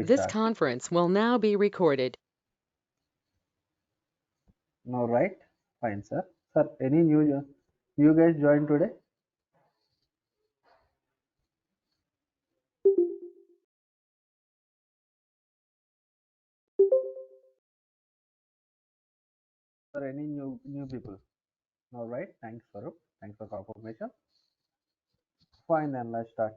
This Start. conference will now be recorded. Now, right? Fine, sir. Sir, any new guys joined today? Sir, any new people? Now, right? Thanks, Sarup. Thanks for confirmation. Fine, then let's start.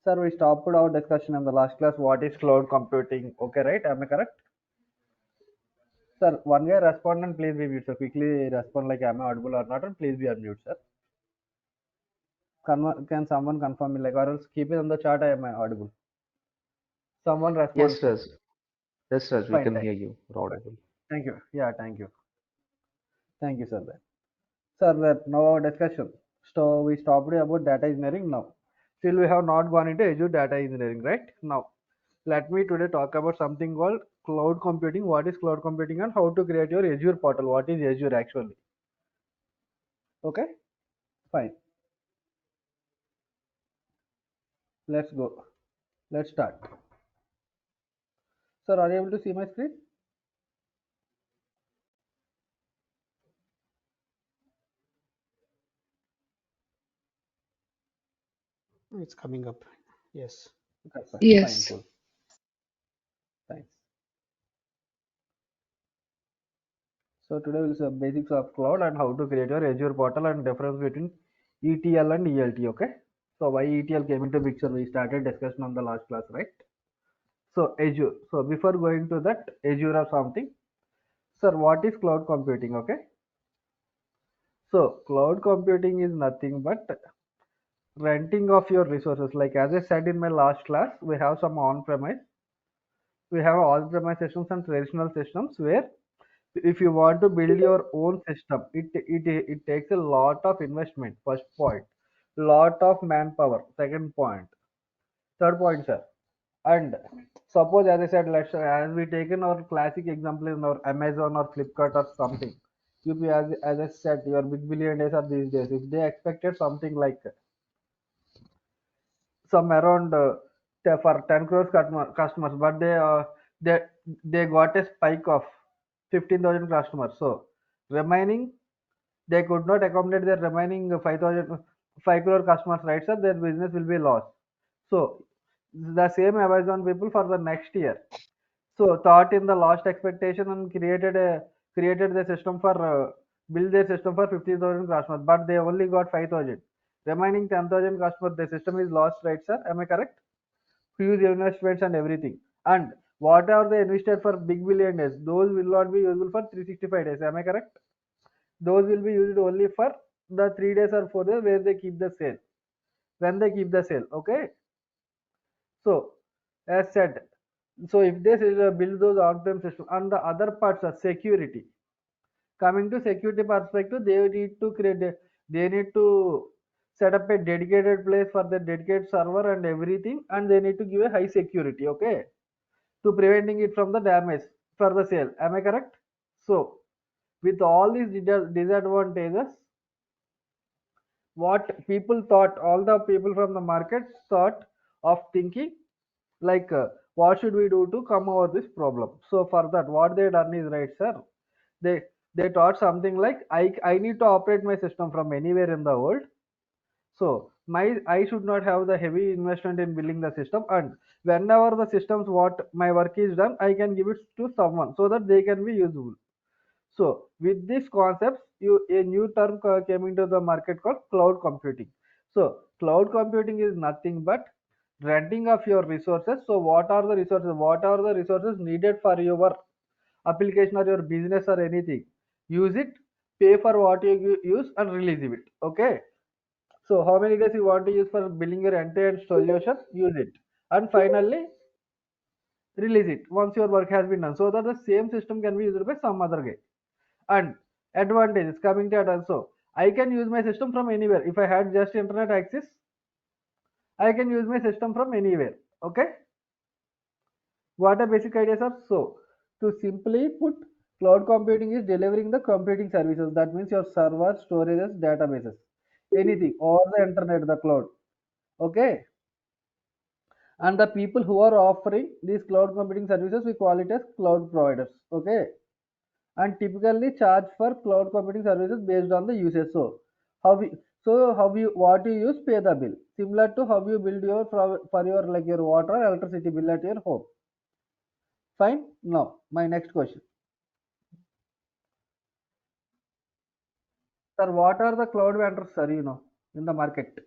Sir, we stopped our discussion in the last class. What is cloud computing? Okay, right? Am I correct? Sir, one guy respond and please be mute. Sir, quickly respond like am I audible or not, and please be unmute, sir. Can someone confirm me like or else keep it on the chat? Am I audible? Someone respond, Yes, please. Raj. Yes, Raj, we Fine, can thank hear you. You're fine. audible. Thank you. Yeah, thank you. Thank you, sir. Then. Sir, that now our discussion. So we stopped about data engineering now. Still we have not gone into Azure data engineering, right? Now, let me today talk about something called cloud computing. What is cloud computing and how to create your Azure portal? What is Azure actually? Okay, fine. Let's go. Let's start. Sir, are you able to see my screen? It's coming up. Yes. Okay, fine. Fine, Yes. cool. Thanks. So today we'll see basics of cloud and how to create your Azure portal and difference between ETL and ELT. Okay. So why ETL came into picture? We started discussion on the last class, right? So Azure. So before going to that Azure or something, sir, what is cloud computing? Okay. So cloud computing is nothing but renting of your resources. Like as I said in my last class, we have some on-premise, we have on-premise systems and traditional systems where if you want to build your own system, it takes a lot of investment. First point, lot of manpower. Second point, third point, sir. And suppose, as I said, let's as we taken our classic example in our Amazon or Flipkart or something. You as I said, your big billion days are these days. If they expected something like some around for 10 crores customers, but they they got a spike of 15,000 customers. So remaining they could not accommodate their remaining 5,000 5 crore customers, right, sir? Their business will be lost. So the same Amazon people for the next year. So thought in the last expectation and created the system for build their system for 50,000 customers, but they only got 5,000. Remaining 10,000 customers, the system is lost, right, sir? Am I correct? Huge investments and everything. And what are they invested for big billion days? Those will not be useful for 365 days. Am I correct? Those will be used only for the 3 days or 4 days where they keep the sale. When they keep the sale, okay. So as said, so if they build those on-prem system, and the other parts are security. Coming to security perspective, they need to they need to set up a dedicated place for the dedicated server and everything, and they need to give a high security, okay, to preventing it from the damage for the sale. Am I correct? So with all these disadvantages, what people thought, all the people from the market thought of thinking like what should we do to come over this problem. So for that what they done is, right, sir, they they taught something like I need to operate my system from anywhere in the world. So I should not have the heavy investment in building the system, and whenever the systems what my work is done, I can give it to someone so that they can be useful. So with this concept, a new term came into the market called cloud computing. So cloud computing is nothing but renting of your resources. So what are the resources? What are the resources needed for your application or your business or anything? Use it, pay for what you use, and release it. Okay. So how many days you want to use for building your end-to-end solution? Use it, and finally release it once your work has been done, so that the same system can be used by some other guy. And advantages coming to it also, I can use my system from anywhere. If I had just internet access, I can use my system from anywhere. Okay, what are basic ideas are? So to simply put, cloud computing is delivering the computing services. That means your server, storages, databases, anything, or the internet, the cloud. Okay, And the people who are offering these cloud computing services, we call it as cloud providers. Okay, and typically charge for cloud computing services based on the usage. So how we, how you, what you use, pay the bill, similar to how you build your for your like your water electricity bill at your home. Fine. Now my next question, sir, what are the cloud vendors, sir, in the market?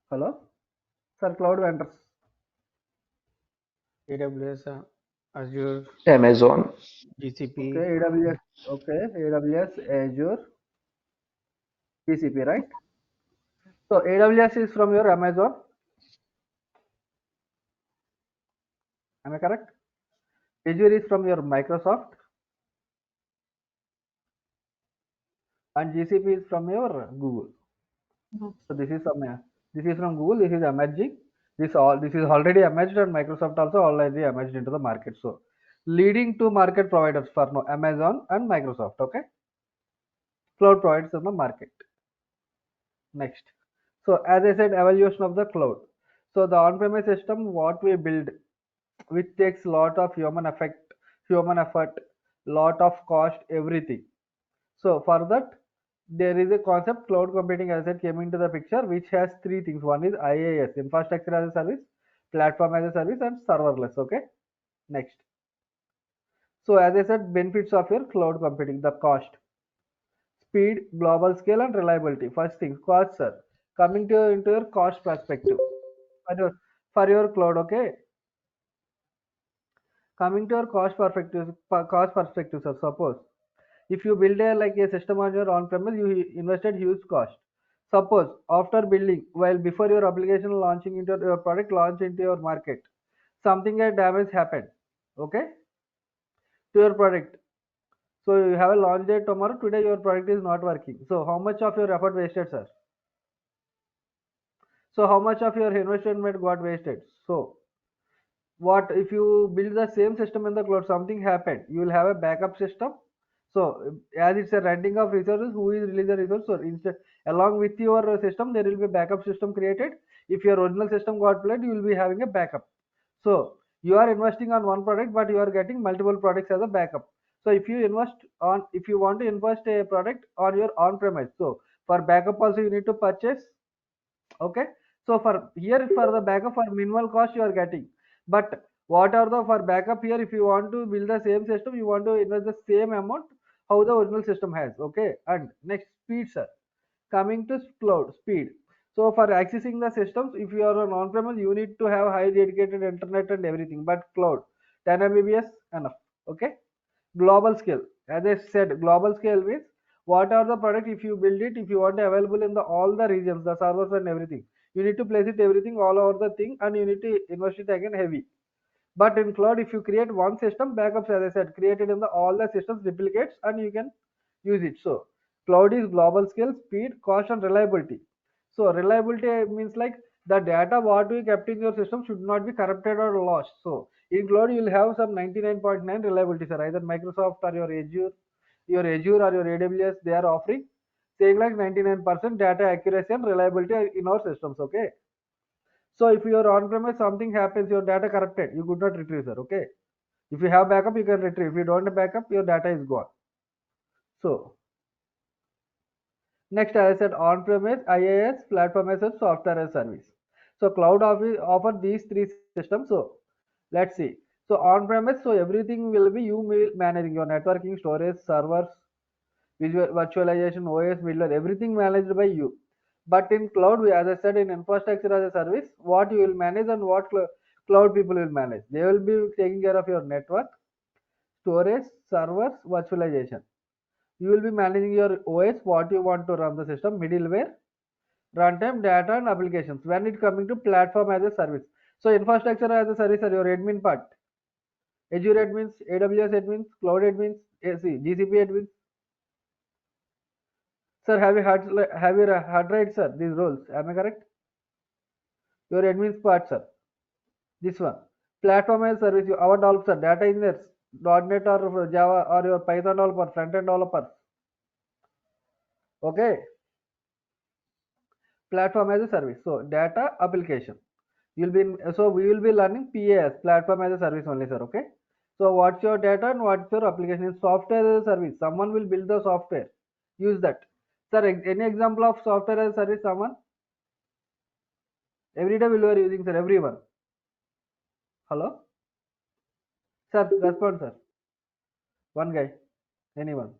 Hello, sir, cloud vendors. AWS, Azure, Amazon. Okay, GCP. AWS. Okay, AWS, Azure, GCP, right? So AWS is from your Amazon. Am I correct? Azure is from your Microsoft, and GCP is from your Google. So this is from Google. This is emerging. This is already emerged, and Microsoft also already emerged into the market. So leading to market providers for now, Amazon and Microsoft. Okay, cloud providers in the market. Next. So as I said, evaluation of the cloud. So the on-premise system, what we build, which takes lot of human effort, lot of cost, everything. So for that, there is a concept cloud computing, as I said, came into the picture, which has three things. One is IaaS, infrastructure as a service, platform as a service, and serverless. Okay. Next. So as I said, benefits of your cloud computing: the cost, speed, global scale, and reliability. First thing, cost, sir. Coming to into your cost perspective for your cloud. Okay. Coming to your cost perspective, sir. Suppose if you build a like a system on your on-premise, you invested huge cost. Suppose after building, while before your application launching into your product launch into your market, something a damage happened. Okay, to your product. So you have a launch date tomorrow. Today your product is not working. So how much of your effort wasted, sir? So how much of your investment got wasted? So what if you build the same system in the cloud, something happened, you will have a backup system. So as it's a renting of resources, who is release the resource, so instead along with your system there will be a backup system created. If your original system got played, you will be having a backup. So you are investing on one product, but you are getting multiple products as a backup. So if you want to invest a product on your on premise, so for backup also you need to purchase. Okay, so for here for the backup for minimal cost you are getting, but what are the for backup here, if you want to build the same system, you want to invest the same amount how the original system has. Okay, and next, speed, sir. Coming to cloud speed, so for accessing the systems, if you are on on-premise, you need to have high dedicated internet and everything, but cloud 10 mbps enough. Okay, global scale, as I said, global scale means what are the product, if you build it, if you want to available in the all the regions, the servers and everything, you need to place it everything all over the thing, and you need to invest it again heavy. But in cloud, if you create one system, backups, as I said, created in the all the systems replicates, and you can use it. So cloud is global scale, speed, cost, and reliability. So reliability means like the data what we kept in your system should not be corrupted or lost. So in cloud, you will have some 99.9 reliability, sir. Either Microsoft or your Azure or your AWS, they are offering saying like 99% data accuracy and reliability in our systems. Okay. So if you're on premise, something happens, your data corrupted, you could not retrieve, sir. Okay. If you have backup, you can retrieve. If you don't have backup, your data is gone. So next, as I said, on-premise, IaaS, platform as a software as a service. So cloud offer these three systems. So let's see. So on-premise, so everything will be managing your networking, storage, servers, virtualization, OS, middleware, everything managed by you. But in cloud, as I said, in infrastructure as a service, what you will manage and what cloud people will manage. They will be taking care of your network, storage, servers, virtualization. You will be managing your OS, what you want to run the system, middleware, runtime, data, and applications. When it coming to platform as a service, so infrastructure as a service are your admin part. Azure admins, AWS admins, cloud admins, GCP admins. Sir, have you heard right, sir? These roles, am I correct? Your admins part, sir. This one. Platform as a service, our developers, data engineers, .NET or Java or your Python developer, front end developers. Okay. Platform as a service. So data application. So we will be learning PaaS, platform as a service only, sir. Okay. So what's your data and what's your application? Is software as a service. Someone will build the software. Use that. Sir, any example of software as a service? Someone? Every day we are using, sir. Everyone. Hello? Sir, respond, sir. One guy. Anyone?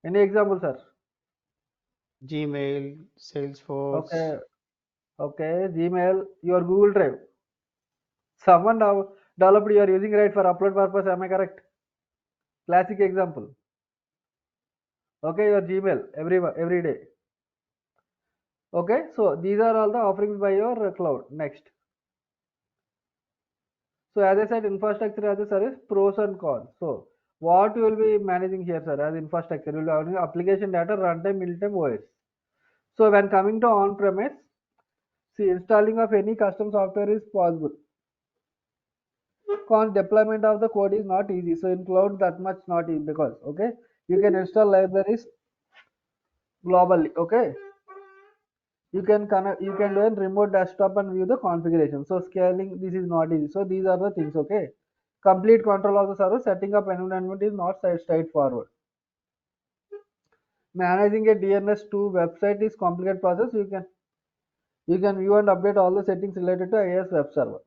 Any example, sir? Gmail, Salesforce. Okay. Okay. Gmail, your Google Drive. Someone now developed you are using, right, for upload purpose. Am I correct? Classic example. Okay, your Gmail every day. Okay, so these are all the offerings by your cloud. Next. So as I said, infrastructure as a service, pros and cons. So what you will be managing here, sir, as infrastructure? You will be having application data, runtime, real-time OS. So when coming to on-premise, see, installing of any custom software is possible. Cons, deployment of the code is not easy. So in cloud, that much not easy, because okay, you can install libraries globally. Okay, you can connect, you can do a remote desktop and view the configuration. So scaling, this is not easy. So these are the things. Okay, complete control of the server, setting up environment is not straightforward. Managing a DNS2 website is complicated process. You can view and update all the settings related to IIS web server.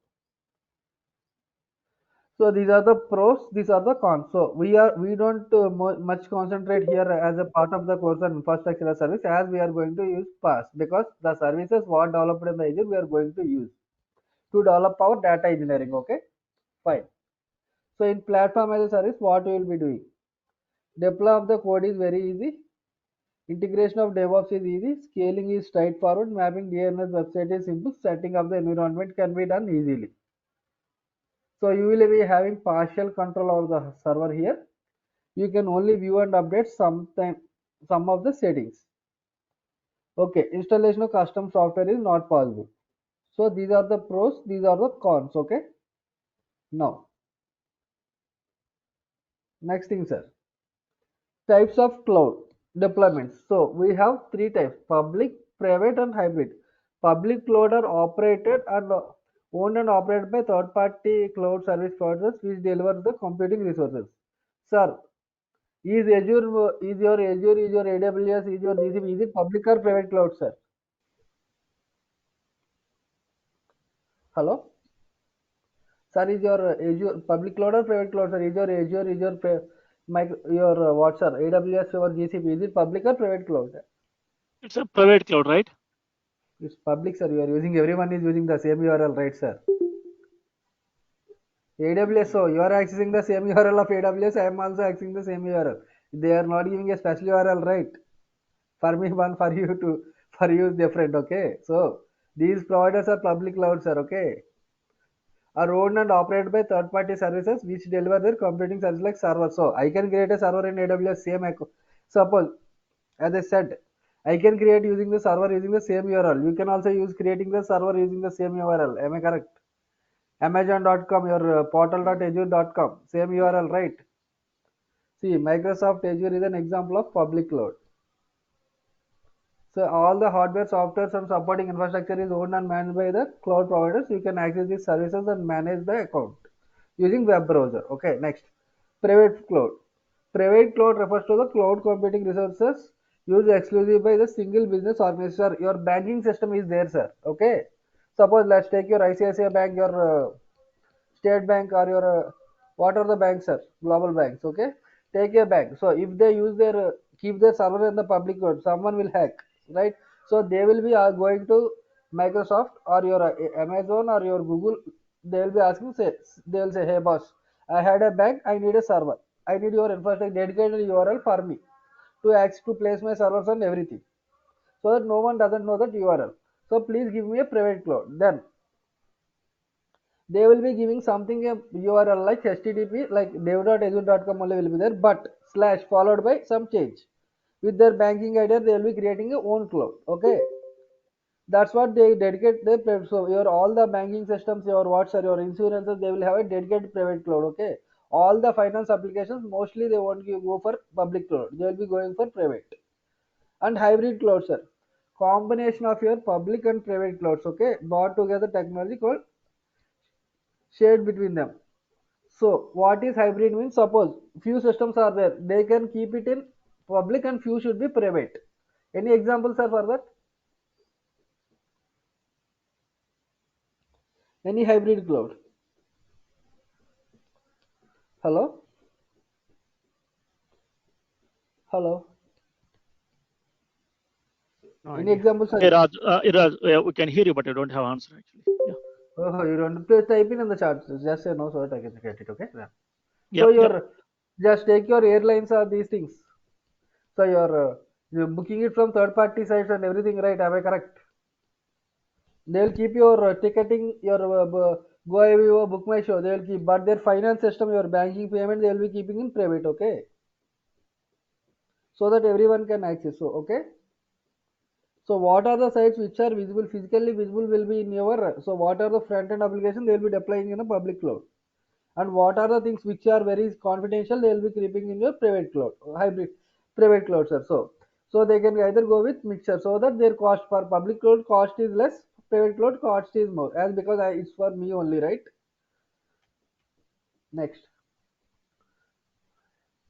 So these are the pros, these are the cons. So we don't much concentrate here as a part of the course on infrastructure as service, as we are going to use PaaS, because the services what developed in the Azure we are going to use to develop our data engineering. Okay, fine. So in platform as a service, what we will be doing? Deploy of the code is very easy. Integration of DevOps is easy. Scaling is straightforward. Mapping DNS website is simple. Setting up the environment can be done easily. So you will be having partial control over the server here. You can only view and update some of the settings. Okay, installation of custom software is not possible. So these are the pros, these are the cons. Okay, now next thing, sir. Types of cloud deployments. So we have three types: public, private, and hybrid. Public cloud are operated and owned and operated by third-party cloud service providers which deliver the computing resources. Sir, is your AWS, is your GCP, is it public or private cloud, sir? Hello? Sir, is your Azure public cloud or private cloud, sir? Is your Azure, is your what, sir? AWS or GCP, is it public or private cloud? It's a private cloud, right? It's public, sir. You are using, everyone is using the same URL, right, sir? AWS, so you are accessing the same URL of AWS. I am also accessing the same URL. They are not giving a special URL, right? For me, one, for you, two, for you is different. Okay, so these providers are public cloud, sir. Okay, are owned and operated by third-party services which deliver their computing service like server. So I can create a server in AWS, same suppose, as I said, I can create using the server using the same URL. You can also use creating the server using the same URL. Am I correct? Amazon.com, your portal.azure.com, same URL, right? See, Microsoft Azure is an example of public cloud. So all the hardware, software, and supporting infrastructure is owned and managed by the cloud providers. You can access these services and manage the account using web browser. Okay, next, private cloud. Private cloud refers to the cloud computing resources used exclusively by the single business organization. Your banking system is there, sir. Okay, suppose let's take your ICICI Bank, your State Bank, or your what are the banks, sir? Global banks. Okay, take a bank. So if they use their keep their server in the public cloud, someone will hack, right? So they will be going to Microsoft or your Amazon or your Google. They will be asking, say, they will say, hey boss, I had a bank, I need a server, I need your infrastructure dedicated URL for me to access to place my servers and everything, so that no one doesn't know that URL. So please give me a private cloud. Then they will be giving something a URL like HTTP, like dev.azure.com only will be there, but slash followed by some change. With their banking idea, they will be creating a own cloud. Okay, that's what they dedicate their private. So your all the banking systems, your what's your insurances, they will have a dedicated private cloud. Okay, all the finance applications mostly they won't go for public cloud. They will be going for private and hybrid cloud, sir. combination of your public and private clouds, okay, brought together technology called shared between them. So what is hybrid means? Suppose few systems are there, they can keep it in public and few should be private. Any examples are for that? Any hybrid cloud? Hello? Hello? No Any idea. examples? Hey, Raj, Raj, we can hear you, but I don't have answer actually. Yeah. Oh, you don't please type in the chat. Just say no so that I can get it. Okay. Yeah. So Yep. Yep. just take your airlines or these things. So you're booking it from third party sites and everything, right? Am I correct? They'll keep your ticketing, your Go Book My Show. They'll keep, but their finance system, your banking payment, they'll be keeping in private. Okay, so that everyone can access. So okay. So what are the sites which are visible, physically visible will be in your, so what are the front end application they will be deploying in a public cloud, and what are the things which are very confidential they will be keeping in your private cloud, hybrid private cloud, sir. So they can either go with mixture so that their cost for public cloud cost is less, private cloud cost is more, as because it's for me only, right? Next,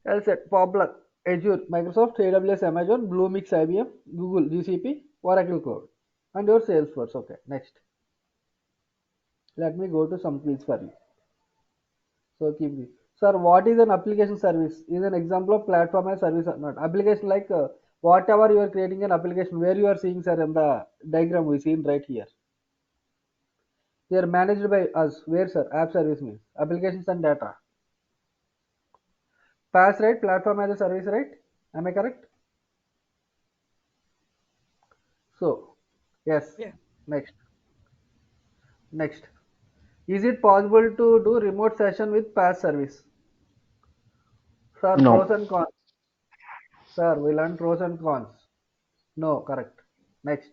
else at popular Azure, Microsoft, AWS, Amazon, Bluemix, IBM, Google, GCP, Oracle Cloud, and your Salesforce. Okay, next, let me go to some quiz for you. So keep this. Sir, what is an application service? Is an example of platform as service or not? Application like whatever you are creating an application where you are seeing, sir, in the diagram we seen right here. They are managed by us. Where, sir? App service means applications and data. PaaS, right? Platform as a service, right? Am I correct? So yes. Yeah. Next. Next. Is it possible to do remote session with PaaS service? Sir, pros No, and cons. Sir, we learn pros and cons. No, correct. Next.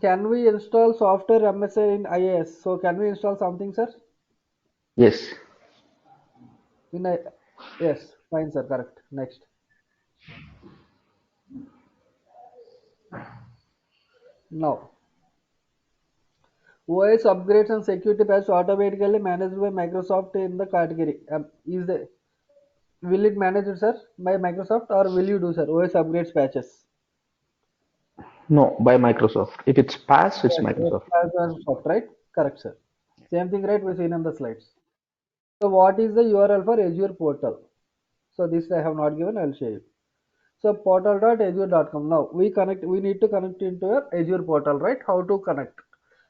Can we install software MSA in IAS? So can we install something, sir? yes, In I yes, fine, sir. Correct. Next. Now, OS upgrades and security patches automatically managed by Microsoft in the category. Is the will it manage it, sir, by Microsoft, or will you do, sir? OS upgrades patches. no, by Microsoft. If it's pass, it's Yes, yes, Microsoft. Microsoft, right? Correct, sir. Same thing, right? We seen on the slides. So, what is the URL for Azure portal? So, this I have not given. I'll show you. So portal.azure.com. Now we need to connect into your Azure portal, right? How to connect?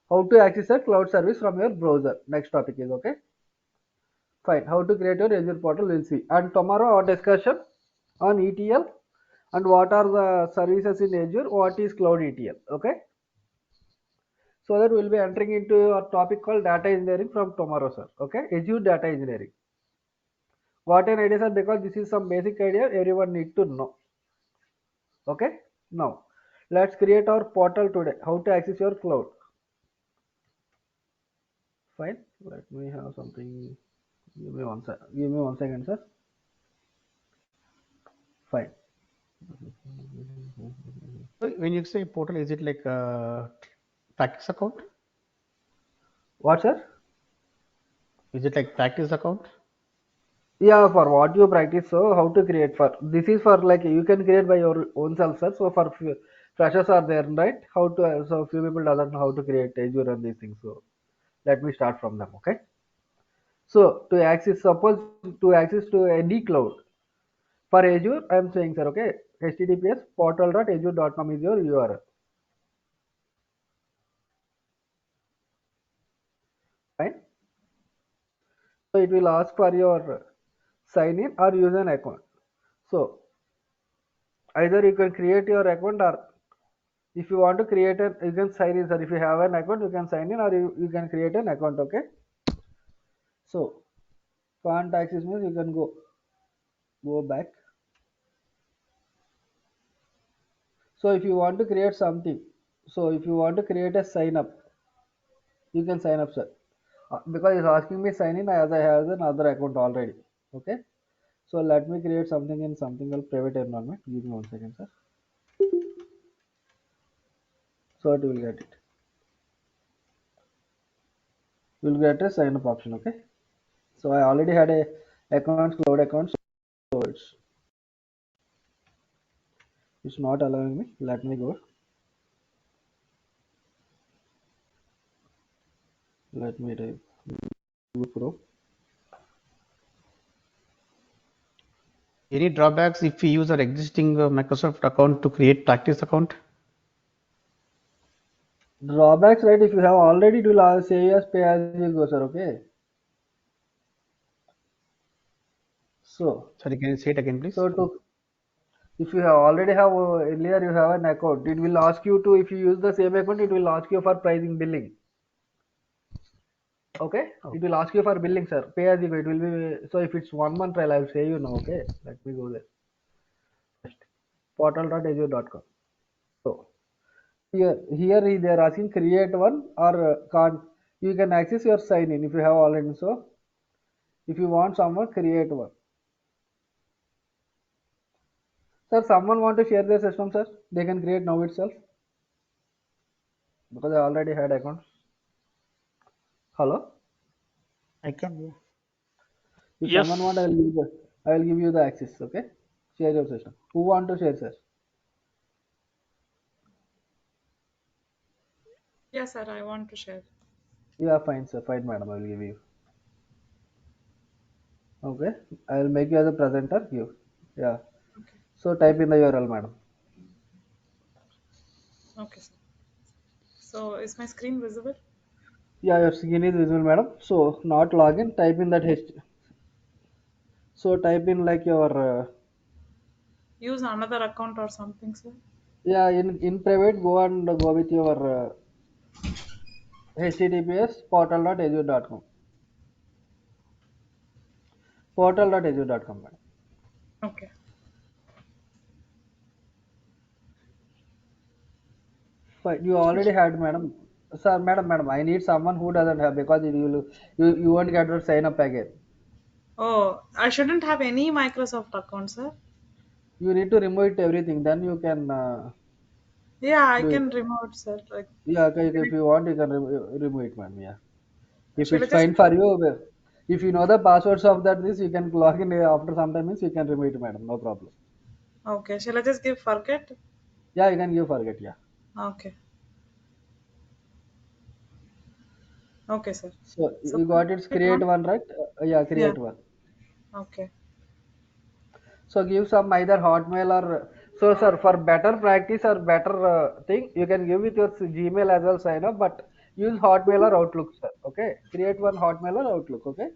How to access a cloud service from your browser? Next topic is okay. Fine. How to create your Azure portal? We'll see. And tomorrow our discussion on ETL and what are the services in Azure? What is cloud ETL? Okay. So that we'll be entering into a topic called data engineering from tomorrow, sir. Okay. Azure data engineering. What an idea, sir? Because this is some basic idea everyone need to know. Okay. Now let's create our portal today. How to access your cloud? Fine. Let me have something. Give me 1 second, sir. Fine. So when you say portal, is it like a practice account? What, sir? Is it like practice account? Yeah, for what you practice. So how to create for this is for like you can create by your own self, sir. So for freshers are there, right? How to so few people doesn't know how to create Azure and these things. So let me start from them. Okay. So to access, suppose to access to any cloud for Azure, I am saying, sir. Okay. HTTPS portal.azure.com is your URL. Fine. So it will ask for your sign in or use an account. So either you can create your account, or if you want to create an, you can sign in, sir. If you have an account, you can sign in, or you can create an account. Okay. So can't access means you can go back. So if you want to create something, so if you want to create a sign up, you can sign up, sir. Because it's asking me sign in as I have another account already. Okay. So let me create something in something called private environment. Give me 1 second, sir. So it will get it. You will get a sign up option. Okay. So I already had a accounts, cloud accounts, so it's not allowing me. Let me go. Let me type Google Chrome. Any drawbacks if we use our existing Microsoft account to create practice account? Drawbacks, right? If you have already, it will say as pay as you go, sir. Okay. So, Sorry, can you say it again, please? if you have already have earlier you have an account, it will ask you to, if you use the same account, it will ask you for pricing billing. Okay, Oh. it will ask you for billing, sir. Pay as you go. It will be so. If it's 1 month trial, I'll say you now. Okay, let me go there. Portal.azure.com. So here they are asking create one or can't. You can access your sign in if you have already. So if you want someone, create one. Sir, someone want to share their system, sir? They can create now itself because I already had account. Hello. I can. If Yes. someone want, I will give you the access. Okay. Share your system. Who want to share, sir? Yes, sir, I want to share. Yeah, fine, sir. Fine, madam. I will give you. Okay. I will make you as a presenter. Give. Yeah. Okay. So type in the URL, madam. Okay, sir. So is my screen visible? Yeah, your screen is visible, madam. So not login. Type in that H. So type in like your Use another account or something, sir. yeah in private. Go and go with your https portal.azure.com. Portal.azure.com, madam. Okay. Fine. You already had, madam. Sir, madam. I need someone who doesn't have because you won't get to sign up again. Oh, I shouldn't have any Microsoft account, sir. You need to remove it everything. Then you can Yeah, I do it. can remove, sir. Like, Yeah, okay, if you want, you can remove it, ma'am. Yeah. If shall I it's just? fine for you, if you know the passwords of that, this you can log in after some time. Means you can remove it, madam. No problem. Okay. Shall I just give forget? Yeah, you can give forget. Yeah. Okay. Okay, sir. So So you got it. create Create one. one, right? Yeah, Yeah. create one. Okay. So give some either Hotmail or so, sir. For better practice or better thing, you can give with your Gmail as well sign up, but use Hotmail or Outlook, sir. Okay. Create one Hotmail or Outlook. Okay.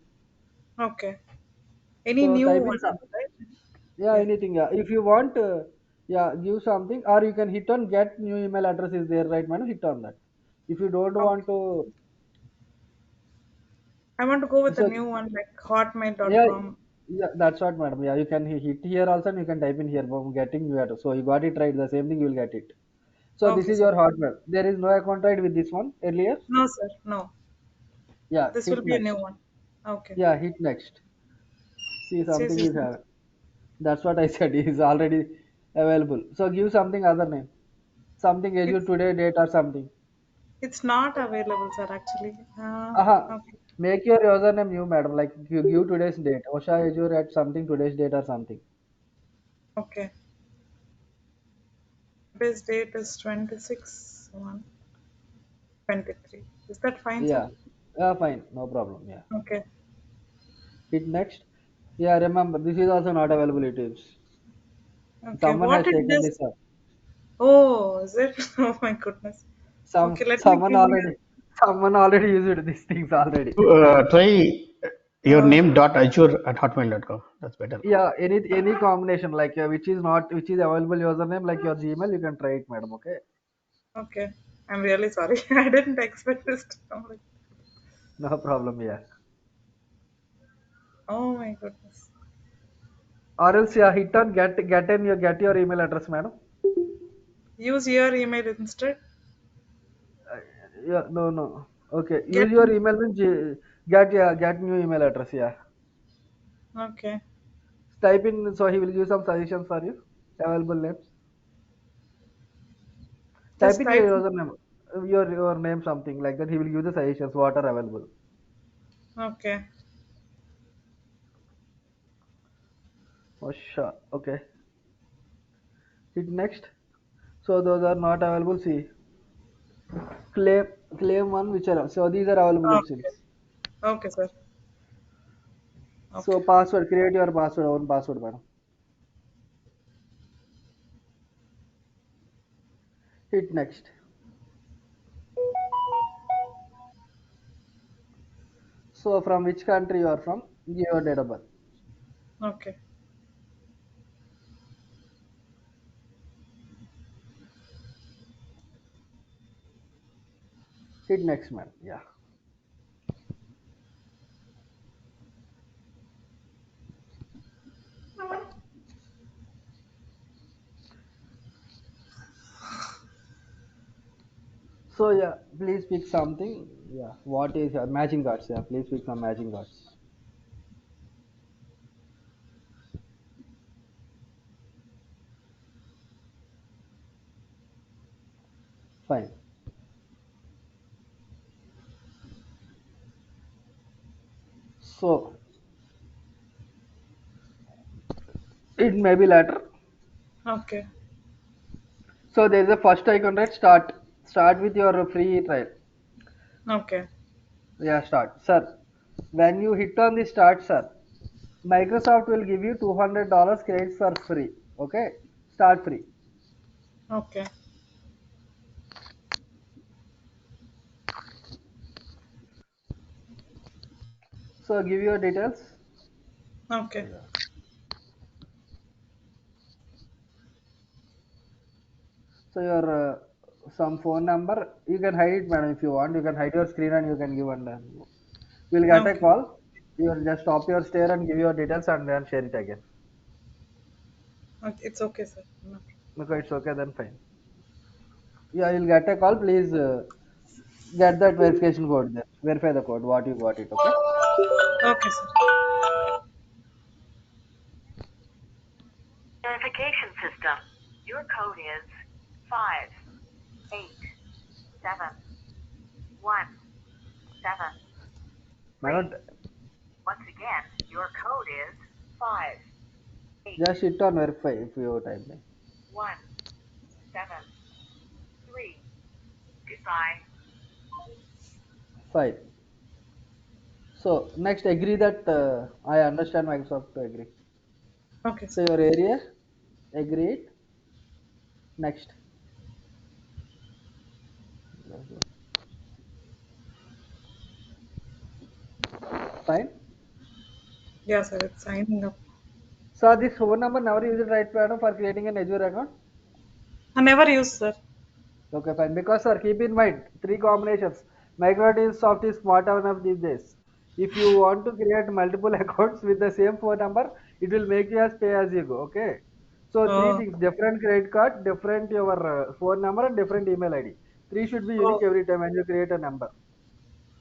Okay. Any So new type in one, some. right? Yeah, Yeah. anything. Yeah, if you want, yeah, give something, or you can hit on get new email address is there, right, madam? Hit on that. If you don't want Okay. to, I want to go with a so new one like yeah, hotmail.com. yeah, that's what, madam. Yeah, you can hit here also, and you can type in here. Getting new address. So you got it right. The same thing you will get it. So this Okay, is sir. your Hotmail. There is no account right with this one earlier. No, sir. No. Yeah, This will hit be a new next. one. Okay. Yeah, hit next. See, Says something it's is having. That's what I said. Is already available. So give something other name. Something Azure it's today date or something. it's not available, sir, actually. Okay. Make your username new, madam. Like you give today's date. Osha Azure at something today's date or something. Okay. Today's date is 26 1 23. Is that fine, sir? Yeah. Yeah, fine. No problem. Yeah. Okay. Hit next. Yeah, remember this is also not available. It is. Okay. Someone What has it taken does? this up. Oh, is it? Oh my goodness. Some Okay, let me someone give you. already someone already used these things already. Try your Uh, name dot azure at hotmail.com. That's better. yeah, any combination like which is available username like your Gmail, you can try it, madam. Okay. Okay. I'm really sorry. I didn't expect this to come like. No problem. Yeah. Oh my goodness. Or else yeah, hit on get your email address, madam. Use your email instead. Uh, yeah, no. Okay, use Get. your email means get new email address. Yeah, Okay. type in so he will give some suggestions for you. Available names. Just Type in your type. username, your name, something like that. He will give the suggestions what are available. Okay. Oh, sure. Okay. Hit next. So those are not available. See, claim claim one which are so these are available it seems. Okay. Okay, sir. So Okay. password, create your password, own password, madam. Hit next. So from which country you are from? Give your date of birth. Okay. Hit next, man. Yeah. So yeah, please pick something. Yeah. What is your matching cards? Yeah. Please pick some matching cards. Fine. So it may be later. Okay. So there is a first icon, right? Start. Start with your free trial. Okay. Yeah, start. Sir, when you hit on the start, sir, Microsoft will give you $200 credits for free. Okay? Start free. Okay. So give your details. Okay. So your some phone number. You can hide it, madam, if you want. You can hide your screen and you can give and we'll get a Okay. call. You will just stop your stare and give your details and then share it again. Okay. It's okay, sir. No. Okay, it's okay then fine. Yeah, you'll get a call. Please get that verification code there. Verify the code. What you got it. Okay. Okay, sir. Verification system. Your code is 58717. Madam, Once again, your code is just hit on verify if you type it. 58173. Goodbye. Fine. So next agree that I understand Microsoft to agree. Okay, So sir. your area, agree it. Next. Fine. Yeah, sir. It's signing up. So this phone number never use it right madam for creating an Azure account. I never use, sir. Okay, fine. Because sir, keep in mind three combinations. Microsoft is smart enough these days. If you want to create multiple accounts with the same phone number, it will make you as pay as you go. Okay. So three Oh. things: different credit card, different your phone number, and different email ID. Three should be unique Oh. every time when you create a number.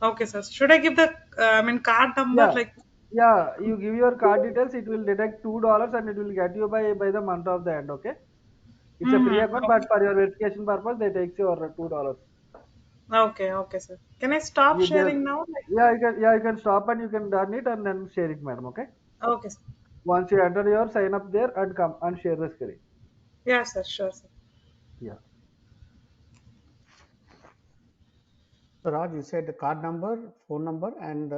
Okay, sir. Should I give the card number Yeah, like? yeah. You give your card details, it will deduct $2 and it will get you by the month of the end. Okay. It's a free account, Okay. but for your verification purpose, they takes your $2. Okay. Okay, sir. Can I stop You just sharing now? Like. yeah, you can stop and you can done it and then share it, madam. Okay. Okay, sir. Once you enter your sign up there and come and share the screen. Yeah, sir. Sure, sir. Yeah. So Raj, you said the card number, phone number, and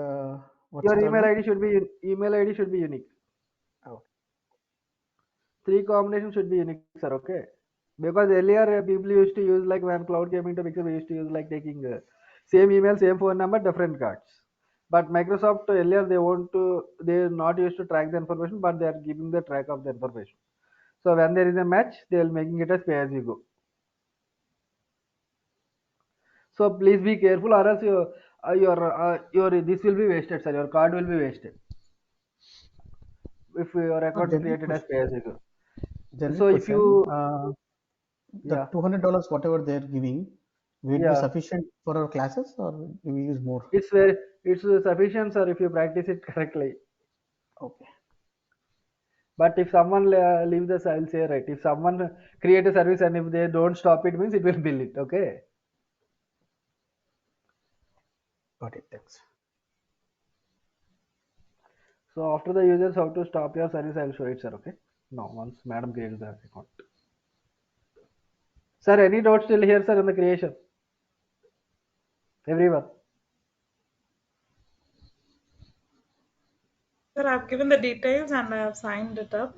what's Your the third email one? ID should be email ID should be unique. Oh, Three combinations should be unique, sir. Okay. Because earlier people used to use like when cloud came into picture, we used to use like taking same email, same phone number, different cards. But Microsoft earlier they're not used to track the information, but they are giving the track of the information. So when there is a match, they will making it as pay as you go. So please be careful, or else your this will be wasted, sir. Your card will be wasted if your no, account is created as pay as you go. general So if question. you The yeah $200 whatever they're giving, will it be yeah sufficient for our classes, or do we use more? it's sufficient, sir, if you practice it correctly. Okay. But if someone leave this, I will say right. If someone create a service and if they don't stop it, means it will bill it. Okay. Got it. Thanks. So after the users how to stop your service, I will show it, sir. Okay. No, once madam creates the account. Sir, any doubts still here, sir, in the creation? Everyone. Sir, I've given the details and I have signed it up.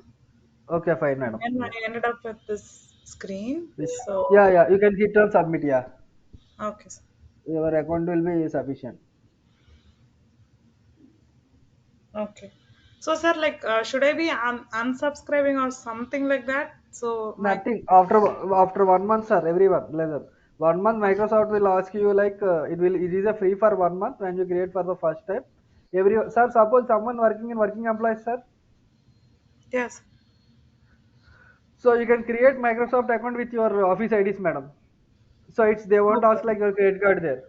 Okay, fine, madam. And Yeah. I ended up with this screen. So, Yeah. You can hit on submit. Yeah. okay, sir. Your account will be sufficient. Okay. So, sir, like, should I be unsubscribing or something like that? So, my. Nothing. After 1 month, sir. Everyone. Listen. 1 month, Microsoft will ask you like it is a free for 1 month when you create for the first time. Sir, suppose someone working in working employees, sir. Yes. So you can create Microsoft account with your Office IDs, madam. So they won't ask Okay. like your credit card there.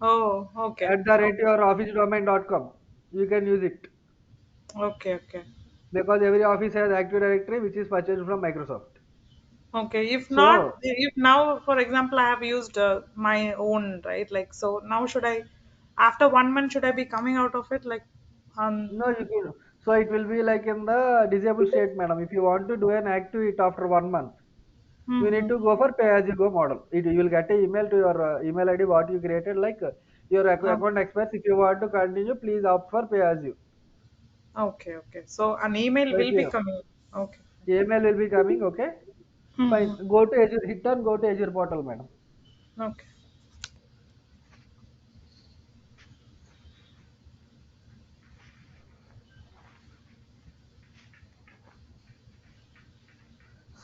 Oh, okay. At the rate your officedomain.com, you can use it Okay, okay. because every office has Active Directory which is purchased from Microsoft. Okay. If not, So if now, for example, I have used my own, right? Like, so now should I, after 1 month, should I be coming out of it? Like, no, you can. So it will be like in the disabled state, madam. If you want to do an active it after 1 month, you need mm-hmm. to go for pay as you go model. You will get an email to your email ID what you created like your account expires. If you want to continue, please opt for pay as you. Okay, okay. So an email So if will be you coming. Okay. email will be coming, okay. Fine. Mm-hmm. Go to Azure, hit on go to Azure portal, madam. Okay.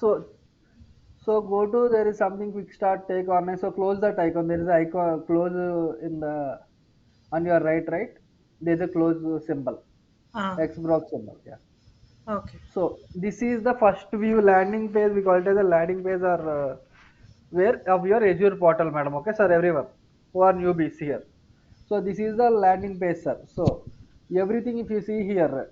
So go to there is something quick start take online. So close that icon. There is an icon close in the on your right. There is a close symbol, Ah, X box symbol. Yeah. okay. So this is the first view landing page. We call it as a landing page or where of your Azure portal, madam. Okay, sir. Everyone who are newbies here. So this is the landing page, sir. So everything if you see here,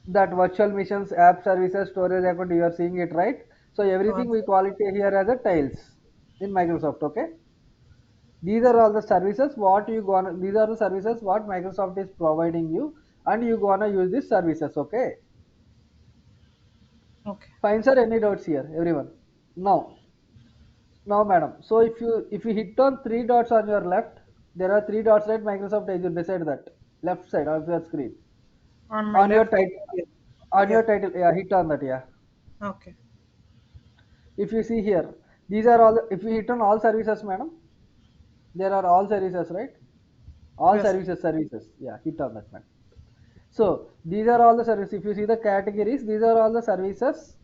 that virtual missions, app services, storage account, you are seeing it, right? So everything One we sec. call it here as a tiles in Microsoft. Okay, these are all the services what you gonna. These are the services what Microsoft is providing you, and you gonna use these services. Okay. Okay. Fine, sir. Any doubts here, everyone? Now, madam. So if you hit on three dots on your left, there are three dots right. Microsoft Azure beside that left side of your screen. On my On your left. title, Yes. on Yes. your title, yeah, hit on that, yeah. Okay. If you see here, these are all. If you hit on all services, madam, there are all services, right? All Yes. services. Yeah, hit on that, madam. So these are all the services. If you see the categories, these are all the services.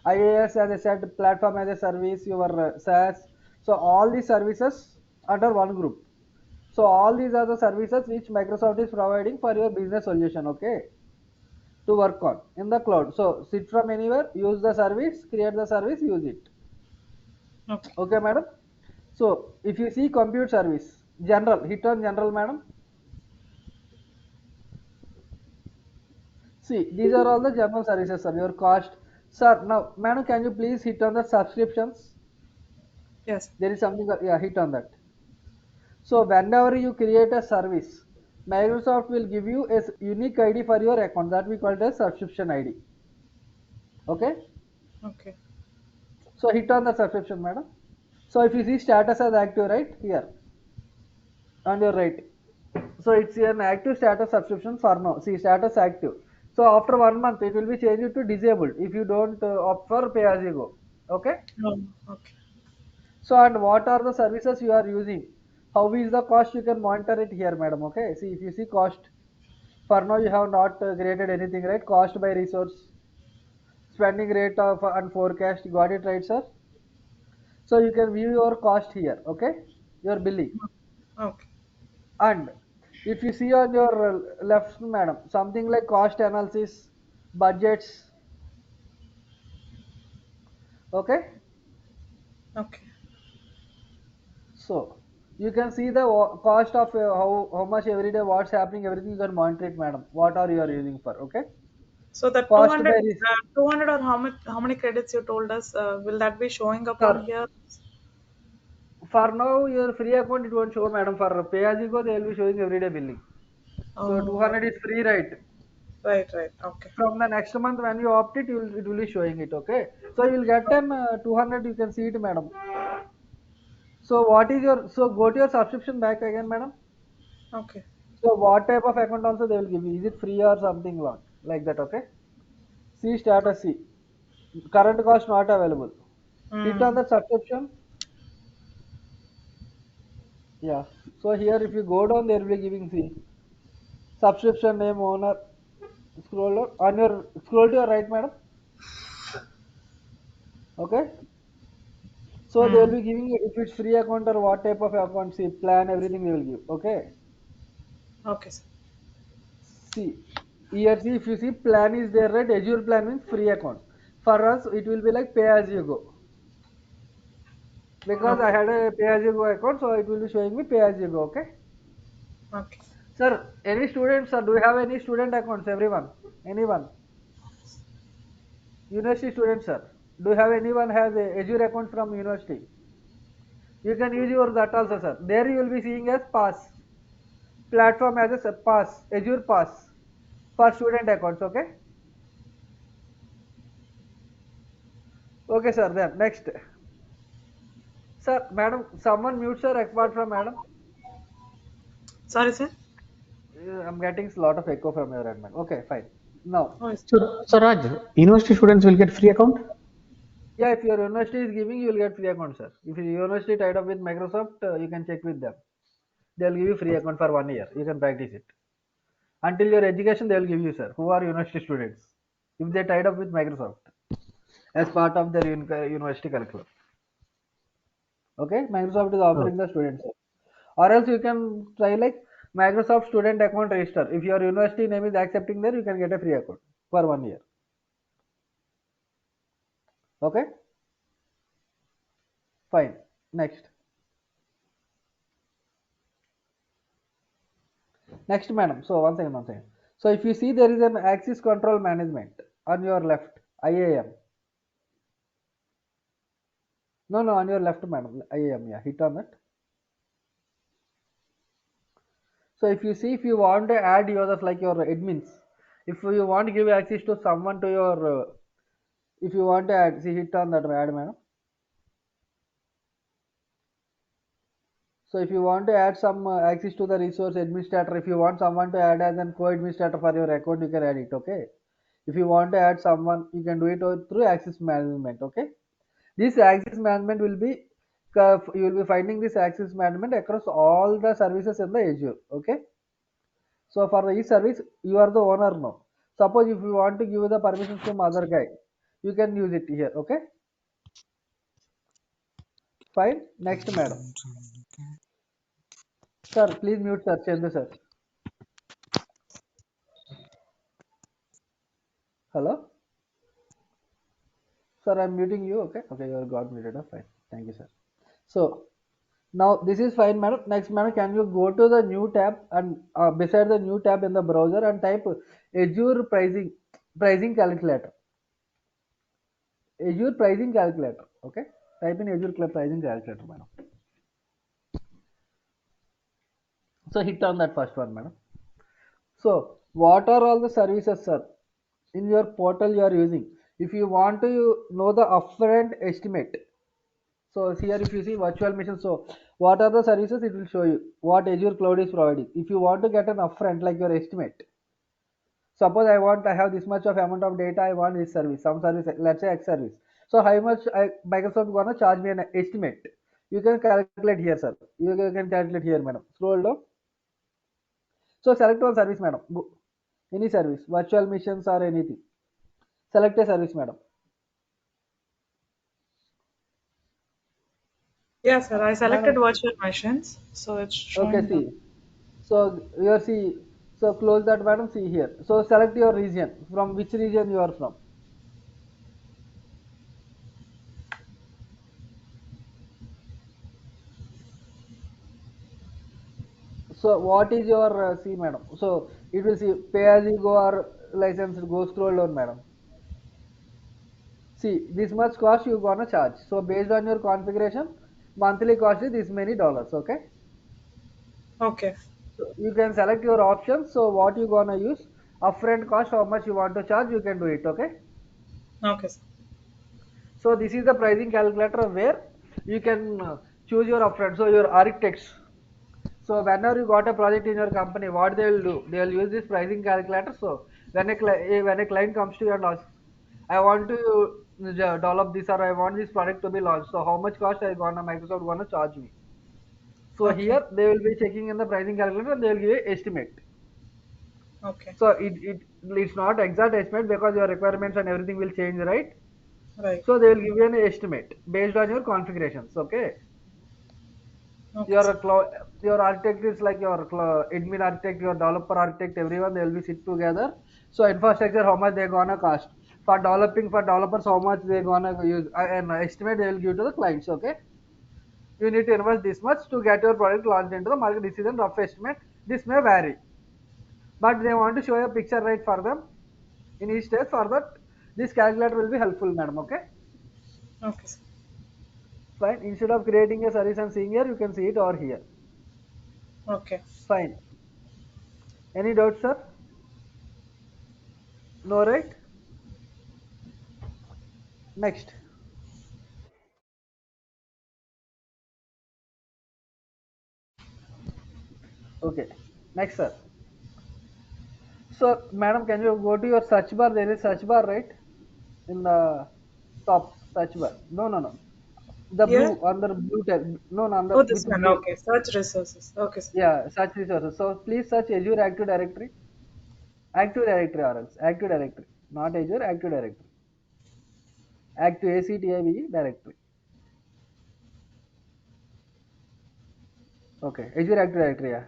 IaaS, as I said, platform as a service, your SaaS. So all these services under one group. So all these are the services which Microsoft is providing for your business solution. Okay, to work on in the cloud. So sit from anywhere, use the service, create the service, use it. Okay. Okay, madam. So if you see compute service, general, hit on general, madam. See, these are all the general services, sir. Your cost, sir. Now, madam, can you please hit on the subscriptions? Yes. There is something. Yeah, hit on that. So whenever you create a service, Microsoft will give you a unique ID for your account that we call it as subscription ID. Okay. Okay. So hit on the subscription, madam. So if you see status as active, right here on your right. So it's an active status subscription for now. See status active. So after 1 month, it will be changed to disabled if you don't opt for pay as you go. Okay. Oh, okay. So and what are the services you are using? How is the cost? You can monitor it here, madam. Okay. See if you see cost. For now, you have not created anything, right? Cost by resource, spending rate of and forecast. You got it right, sir? So you can view your cost here, okay? Your billing. Okay. And if you see on your left, madam, something like cost analysis, budgets, okay? Okay. So you can see the cost of how much every day, what's happening, everything you can monitor it, madam. What are you are using for, okay? So the Cost 200, by risk. 200 or how many credits you told us, will that be showing up on Sir, here? for now, your free account it won't show, madam. For pay as you go, they will be showing everyday billing. So Oh, 200 is free, right? right, right. Okay. From the next month when you opt it, it will be showing it. Okay. So you will get an 200. You can see it, madam. So what is your? So go to your subscription back again, madam. Okay. So what type of account also they will give you? Is it free or something like that? Okay. See status C. Current cost not available. Hit on Hmm. the subscription. Yeah. So here if you go down, they will be giving C. Subscription name owner. Scroll down. On your scroll to your right, madam. Okay. So they will Hmm. be giving you if it's free account or what type of account, see plan, everything they will give. Okay. Okay, sir. See here, see if you see plan is there, right? Azure plan means free account. For us, it will be like pay as you go. Because I Okay. had a pay as you go account, so it will be showing me pay as you go. Okay. Okay. Sir, any students, sir, do you have any student accounts? Everyone? Anyone? University students, sir. Do you have anyone has a Azure account from university? You can use your that also, sir. There you will be seeing as pass. Platform as a pass. Azure pass. For student accounts, okay? Okay, sir. Then next. Sir, madam, someone mute sir apart from madam. Sorry, sir. I'm getting a lot of echo from your end, man. Okay, fine. Now, Oh, yes. So Raj, university students will get free account? yeah, if your university is giving, you will get free account, sir. If your university tied up with Microsoft, you can check with them. They'll give you free account for 1 year. You can practice it. Until your education, they'll give you, sir. Who are university students? If they tied up with Microsoft as part of their university curriculum. Okay, Microsoft is Oh, offering the students. Or else you can try like Microsoft student account register. If your university name is accepting there, you can get a free account for 1 year. Okay, fine. Next. Next, madam. So one second, one second. So if you see there is an access control management on your left, IAM. No, no, on your left, madam. IAM, yeah. Hit on that. So if you see, if you want to add users like your admins, if you want to give access to someone to your, if you want to add, see, hit on that add, madam. So if you want to add some access to the resource administrator, if you want someone to add as an co-administrator for your account, you can add it. Okay. If you want to add someone, you can do it through access management. Okay. This access management will be you will be finding this access management across all the services in the Azure. Okay. So for each service, you are the owner now. Suppose if you want to give the permissions to other guy, you can use it here. Okay. Fine. Next, madam. Sir, please mute sir. Chandu sir. Hello. Sir, I'm muting you. Okay. Okay. You are got muted. Fine. Thank you, sir. So now this is fine, madam. Next, madam, can you go to the new tab and beside the new tab in the browser and type Azure pricing calculator. Azure pricing calculator. Okay. Type in Azure pricing calculator, madam. So hit on that first one, madam. So what are all the services, sir, in your portal you are using? If you want to know the upfront estimate, so here if you see virtual machine, so what are the services it will show you what Azure Cloud is providing. If you want to get an upfront like your estimate, suppose I have this much of amount of data, I want this service, some service, let's say X service. So how much Microsoft gonna charge me an estimate? You can calculate here, sir. You can calculate here, madam. Scroll down. So select one service, madam. Go. Any service, virtual missions or anything. Select a service, madam. Yeah, sir. I selected Madam, virtual machines, so it's okay, showing the. see. So here see, so close that, madam. See here. So select your region. From which region you are from. So what is your see, madam? So it will see pay as you go or licensed, go scroll down, madam. See, this much cost you gonna charge. So based on your configuration, monthly cost is this many dollars, okay? Okay. So you can select your options. So what you gonna use? Upfront cost, how much you want to charge, you can do it, okay? Okay, sir. So this is the pricing calculator where you can choose your upfront. So your architects. So whenever you got a project in your company, what they will do? They will use this pricing calculator. So when a client comes to you and asks, I want to develop this or I want this product to be launched. So how much cost I gonna Microsoft gonna charge me? So Okay. here they will be checking in the pricing calculator and they will give an estimate. Okay. So it's not exact estimate because your requirements and everything will change, right? Right. So they will give you an estimate based on your configurations. Okay. Okay, Your sir. your architect is like your admin architect, your developer architect, everyone they will be sit together. So infrastructure, how much they gonna cost for developing for developers, how much they gonna use, an estimate they will give to the clients. Okay, you need to invest this much to get your product launched into the market. This is a rough estimate. This may vary, but they want to show a picture right for them in each stage. For that, this calculator will be helpful, madam. Okay, Okay, sir. fine. Instead of creating a service and seeing here, you can see it over here. Okay. Fine. Any doubts, sir? No, right? Next. Okay. Next, sir. So, madam, can you go to your search bar? There is search bar, right? In the top search bar. No, no, no. The Here? blue, under blue tab. No, no, under Oh, this with one. blue. Okay. Search resources. Okay, sir. Yeah, search resources. So, please search Azure Active Directory. Active Directory or else. Active Directory. Not Azure, Active Directory. Active ACTIVE Directory. Okay. Azure Active Directory, yeah.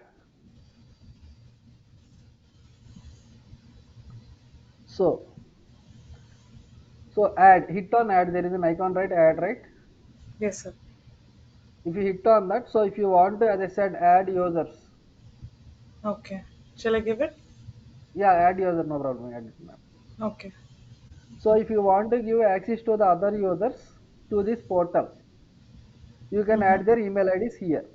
So, add. Hit on add. There is an icon, right? Add, right? Yes, sir. If you hit on that, so if you want to, as I said, add users. Okay. Shall I give it? Yeah, add user, no problem. Add it, ma'am. Okay. So if you want to give access to the other users to this portal, you can Mm-hmm. add their email IDs here.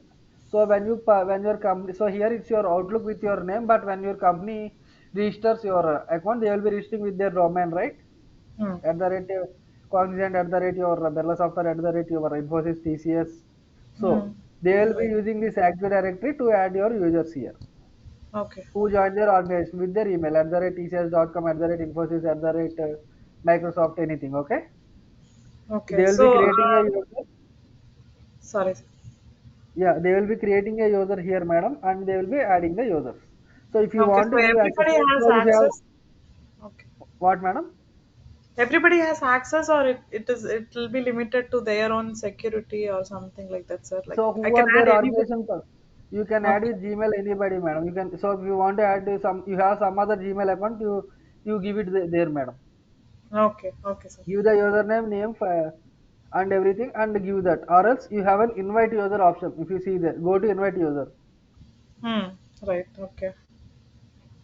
So when your company, so here it's your Outlook with your name, but when your company registers your account, they will be registering with their domain, right? Hmm. At the rate Cognizant, at the rate your Birla Software, at the rate your Infosys, TCS. Hmm. So they will be Right. using this Active Directory to add your users here, Okay. who join their organization with their email at the rate tcs.com, at the rate Infosys, at the rate Microsoft, anything. Okay, Okay. they will be So, creating a user. sorry, sir. Yeah, they will be creating a user here, madam, and they will be adding the users. So if you Okay. want So to give access, everybody like has suppose if you have access. Okay. what, madam? Everybody has access, or it will be limited to their own security or something like that, sir. Like So I who can are add their anybody. organization? You can add Okay. with Gmail anybody, madam. You can. So if you want to add some, you have some other Gmail account, you give it there, madam. Okay. Okay, sir. Give the username, name, and everything, and give that. Or else you have an invite user option. If you see there, go to invite user. Hmm. Right. Okay.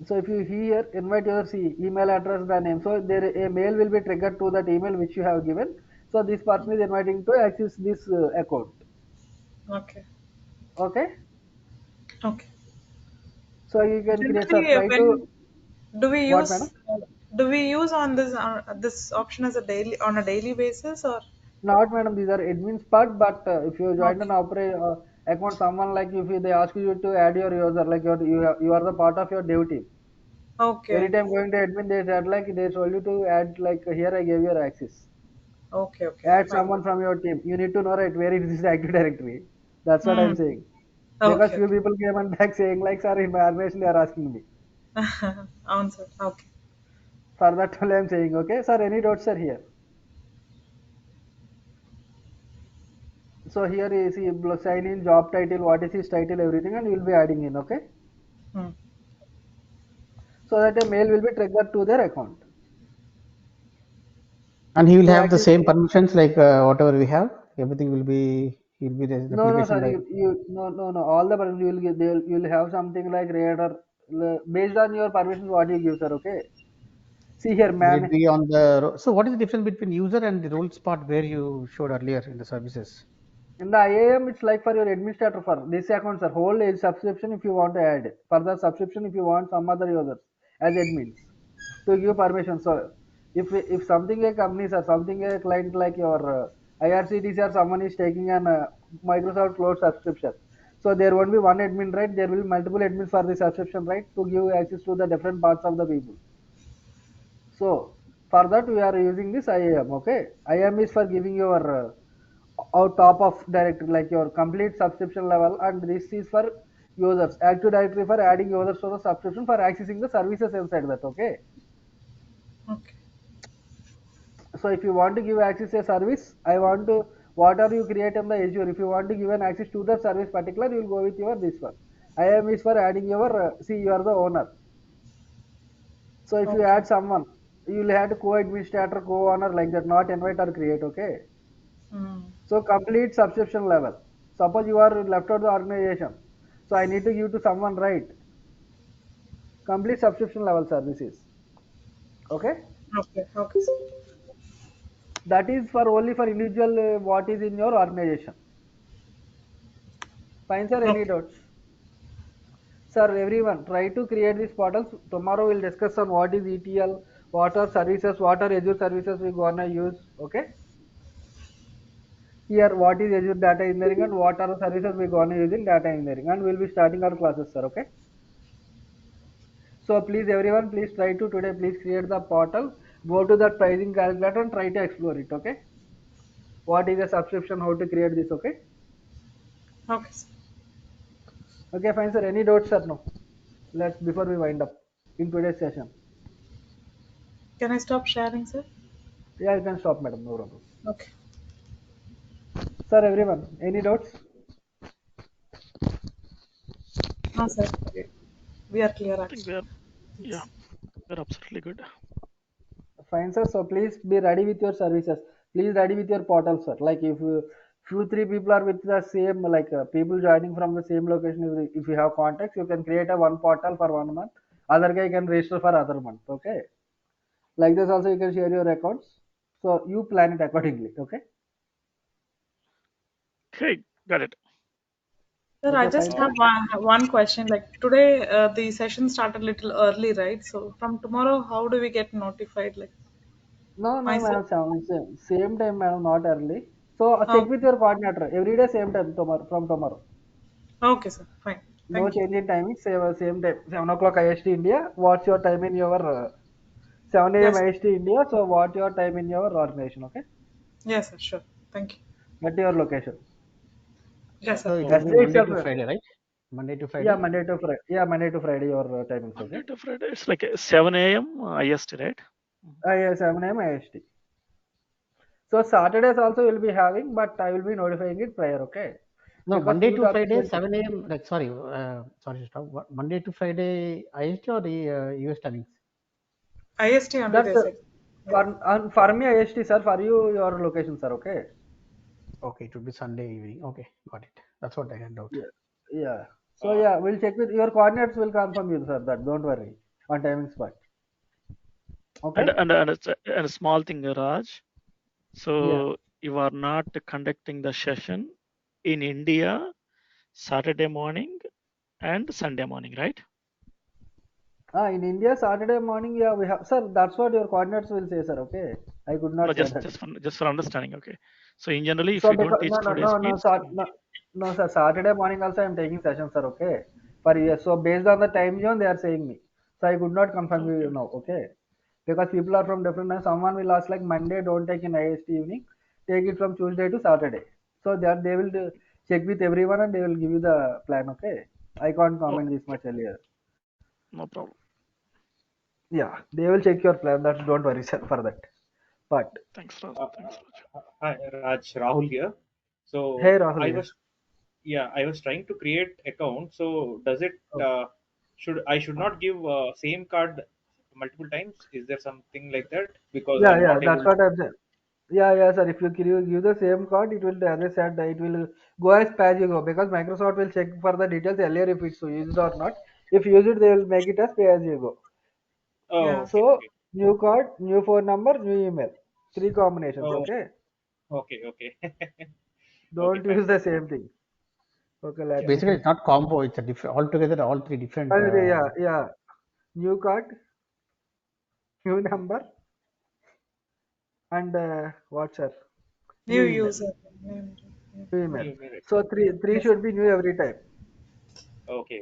So if you here invite user, see email address, the name. So there a mail will be triggered to that email which you have given. So this person is inviting to access this account. Okay. Okay. Okay. So you can create, sir. Generally, Try to when do we what, madam? use do we use on this option as a daily on a daily basis or? Not, madam. These are admin's part. But if you join an Okay. account, someone like if they ask you to add your user, like you are the part of your dev team. Every Okay. time going to admin, they said like they told you to add like here I gave your access. Okay. Okay. Add Fine. someone from your team. You need to know right where it is Active Directory. That's what I'm Hmm. saying. Because Okay. few Okay. people came and back saying like, sir, in my organization they are asking me. Answer. Okay. For that only I'm saying, okay, sir, any doubts are here. So here you see sign in, job title, what is his title, everything, and you will be adding in, okay? Hmm. So that a mail will be triggered to their account. And he will To have the access, same permissions like whatever we have. Everything will be, he'll be the no, no, application sir, like. no. All the permissions you will have something like radar based on your permissions what you give, sir, okay? See here, Will it man. be on the so what is the difference between user and the roles part where you showed earlier in the services? In the IAM, it's like for your administrator for this account, sir. Whole age subscription if you want to add. Further subscription if you want some other users as admins to give permission. So if something a company or something a client like your IRCTC or someone is taking an Microsoft Cloud subscription, so there won't be one admin, right? There will be multiple admins for the subscription, right? To give access to the different parts of the people. So for that we are using this IAM. Okay, IAM is for giving your out top of directory like your complete subscription level, and this is for users. Active Directory for adding users to the subscription for accessing the services inside that. Okay. Okay. So if you want to give access a service, I want to whatever you create in the Azure. If you want to give an access to the service particular, you will go with your this one. IAM is for adding your see you are the owner. So if you Okay. add someone, you will have to co-administrator, co-owner like that, not invite or create. Okay. Mm. So complete subscription level. Suppose you are left out the organization. So I need to give to someone, right? Complete subscription level services. Okay. Okay. Okay, sir. That is for only for individual what is in your organization. Fine, sir. Any Okay. doubts? Sir, everyone try to create these portals. Tomorrow we'll discuss on what is ETL, what are services, what are Azure services we gonna use. Okay. Here what is Azure data engineering and what are the services we gonna use in data engineering, and we'll be starting our classes, sir. Okay. So please everyone, please try to today, please create the portal, go to the pricing calculator and try to explore it. Okay. What is a subscription, how to create this. Okay. Okay, sir. Okay, fine, sir. Any doubts, sir? No. Let's before we wind up in today's session. Can I stop sharing, sir? Yeah, you can stop, madam. No problem. Okay. Sir, everyone, any doubts? No, sir. We are clear I think actually. we're absolutely good. Fine, sir. So please be ready with your services. Please ready with your portal, sir. Like if few three people are with the same, like people joining from the same location. If you have contacts, you can create a one portal for 1 month. Other guy can register for other month. Okay. Like this also you can share your accounts. So you plan it accordingly. Okay. Okay, got it. Sir, I Okay, just fine, have sir. one question. Like today, the session started a little early, right? So from tomorrow, how do we get notified? Like No, no, myself? madam. Same time, madam. Not early. So check Oh, with your coordinator every day. Same time tomorrow from tomorrow. okay, sir. Fine. No Thank you. change in timing. Same time. 7 o'clock IST India. What's your time in your 7 a.m. Yes. IST India? So what your time in your organization? Okay. Yes, sir. Sure. Thank you. At your location. Yes, So sir. it will be Yesterday Monday itself. to Friday, right? Monday to Yeah, Friday. Monday to Friday. Yeah, Monday to Friday. Your timings. Okay. Monday to Friday, it's like 7 a.m. IST, right? Yeah, 7 a.m. IST. So Saturdays also will be having, but I will be notifying it prior. Okay. No, Because Monday few to topics Friday, will. 7 a.m. Like sorry, sorry to stop. Monday to Friday, IST or the US timings? IST only That's they said. for me IST, sir. For you, your location, sir. Okay. Okay, it would be Sunday evening. Okay, got it. That's what I had out. Yeah. Yeah. So yeah, we'll check with your coordinates. Will confirm you, sir. That don't worry on timings part. Okay. And a small thing, Raj. Yeah. So you are not conducting the session in India Saturday morning and Sunday morning, right? In India, Saturday morning, yeah, we have, sir. That's what your coordinates will say, sir. Okay. I could No, not say just that. just for understanding. Okay. So in generally, if So you don't because teach 2 days means no, sir. Saturday morning also I'm taking sessions, sir. Okay. For yes. So based on the time zone, they are saying me. So I could not confirm okay. you now. Okay. Because people are from different times. Someone will ask like Monday, don't take in IST evening. Take it from Tuesday to Saturday. So that they will check with everyone and they will give you the plan. Okay. I can't comment this Okay, much earlier. no problem. Yeah, they will check your plan. That's don't worry, sir, for that. But Thanks, Raj. Thanks, Raj. Hi, Raj, Rahul here. So hey, Rahul. I was trying to create account. So does it Oh, should not give same card multiple times? Is there something like that? Because yeah, I'm yeah, not that's able. what I'm saying. Yeah, yeah, sir. If you give the same card, it will, as I said, it will go as pay as you go because Microsoft will check for the details earlier if it's used or not. If you use it, they will make it as pay as you go. Oh, Yeah. okay, So, okay. new card, new phone number, new email. 3 combinations, Oh, okay? okay. Okay, Don't fine. use the same thing. Okay, So let me basically, see. it's not combo. It's a different altogether. All three different. Yeah. New card, new number, and what, sir? New New email. user. New- New email. New minute. So three Yes. should be new every time. Okay.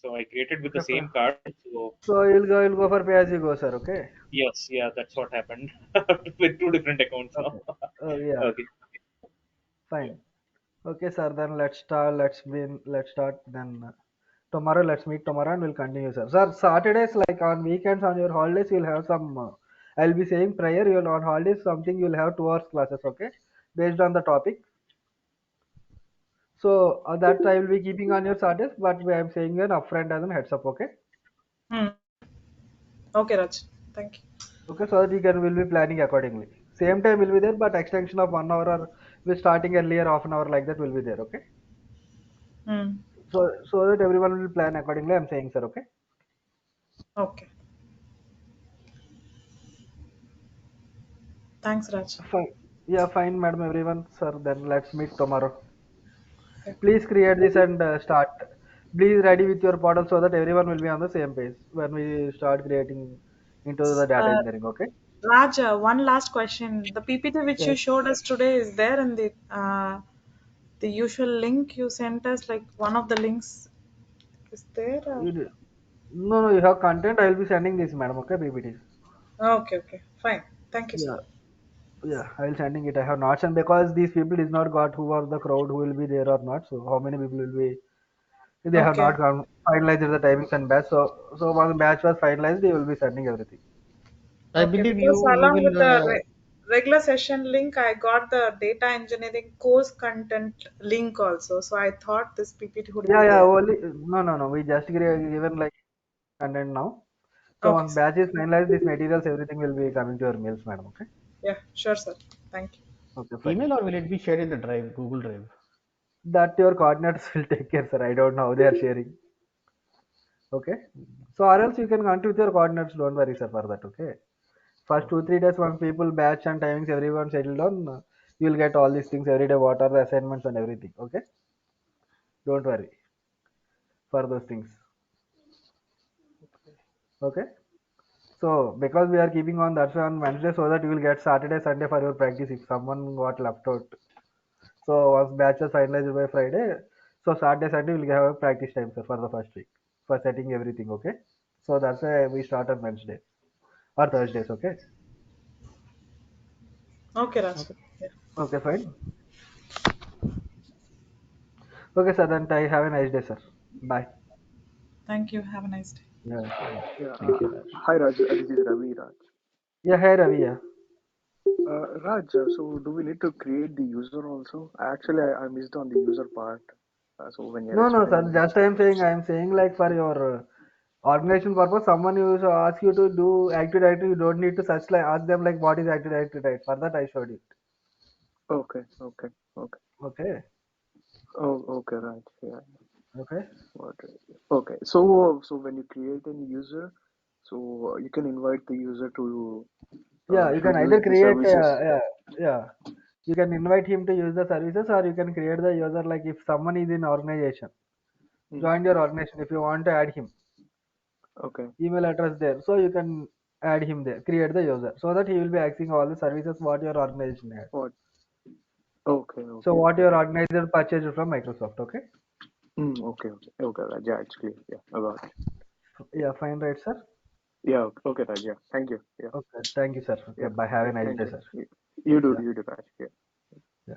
So I created with the Okay, same fine. card. So So you'll go for pay as you go, sir. Okay. yes, yeah, that's what happened with two different accounts now. Okay. Yeah. Okay. Yeah. Fine. Okay, sir. Then let's start. Let's start. Then tomorrow, let's meet tomorrow and we'll continue, sir. Sir, Saturdays, like on weekends, on your holidays, you'll have some. I'll be saying prayer. You'll on holidays something. You'll have 2 hours classes. Okay, based on the topic. So that I will be keeping on your Saturdays, but I'm saying you an upfront as a heads up. Okay. Hmm. Okay, Raj. Thank you. Okay, so that will be planning accordingly. Same time will be there, but extension of 1 hour or we starting earlier half an hour like that will be there. Okay. Hmm. So that everyone will plan accordingly. I'm saying, sir. Okay. Okay. Thanks, Raj. Fine. Yeah, fine, madam. Everyone, sir. Then let's meet tomorrow. Okay. Please create this and start. Please ready with your portal so that everyone will be on the same page when we start creating into the data Uh, engineering. Okay. Raj, one last question. The PPT which you Yes. showed us today is there in the usual link you sent us. Like one of the links is there. No, you have content. I will be sending this, madam. Okay, PPTs. Okay. Fine. Thank you, sir. Yeah. Yeah, I will sending it. I have not sent because these people is not got who are the crowd who will be there or not. So how many people will be? They have Okay. not gone finalized the timings and batch. So once the batch was finalized, they will be sending everything. I Okay. believe Because you along will. with the regular session link, I got the data engineering course content link also. So I thought this PPT would be Yeah. there. Only no. We just given like content now. So Okay, once sir. batch is finalized, these materials everything will be coming to your mails, madam. Okay. Yeah, sure, sir. Thank you. Okay, fine. Email or will it be shared in the drive, Google Drive? That your coordinators will take care, sir. I don't know how they are sharing. Okay. So or else you can connect with your coordinates. Don't worry, sir, for that. Okay. First 2 3 days, once people batch and timings, everyone settled down, you'll get all these things every day. What are the assignments and everything? Okay, don't worry for those things. Okay, so because we are keeping on that's why on Wednesday so that you will get Saturday, Sunday for your practice if someone got left out. So once batch is finalized by Friday, so Saturday, Sunday will have a practice time, sir, for the first week for setting everything. Okay, so that's why we start on Wednesday or Thursdays. Okay, Okay, Raj. Okay. Yeah. okay, fine. Okay, sir. Then I have a nice day, sir. Bye. Thank you. Have a nice day. Yeah. Yeah, Thank you, Raj. hi Raj, this is Ravi Raj. Yeah, hey Ravi. Yeah. Raj, so do we need to create the user also? Actually, I missed on the user part. So when you're No, sir. explaining, Just I'm saying like for your organization purpose, someone you ask you to do Active Directory, you don't need to search like ask them like what is Active Directory, right? For that I showed it. okay. Okay. Oh, okay, right. Yeah. Okay. What? Okay. So when you create a user, so you can invite the user to Yeah, you to can either use the create services. yeah. You can invite him to use the services or you can create the user like if someone is in organization, Hmm. join your organization if you want to add him, Okay. email address there. So you can add him there, create the user so that he will be accessing all the services what your organization has. What? Okay. So Okay. what Okay. your organizer purchased from Microsoft, okay? Okay, Raj. Yeah, it's clear. Yeah, I got it. Yeah, fine, right, sir? Yeah. Okay, Raj. Yeah. Thank you. Yeah. Okay, thank you, sir. Okay, Yeah. bye. Have Yeah. a nice Thank day, you. sir. You do. Yeah, You do, Raj. Yeah. yeah.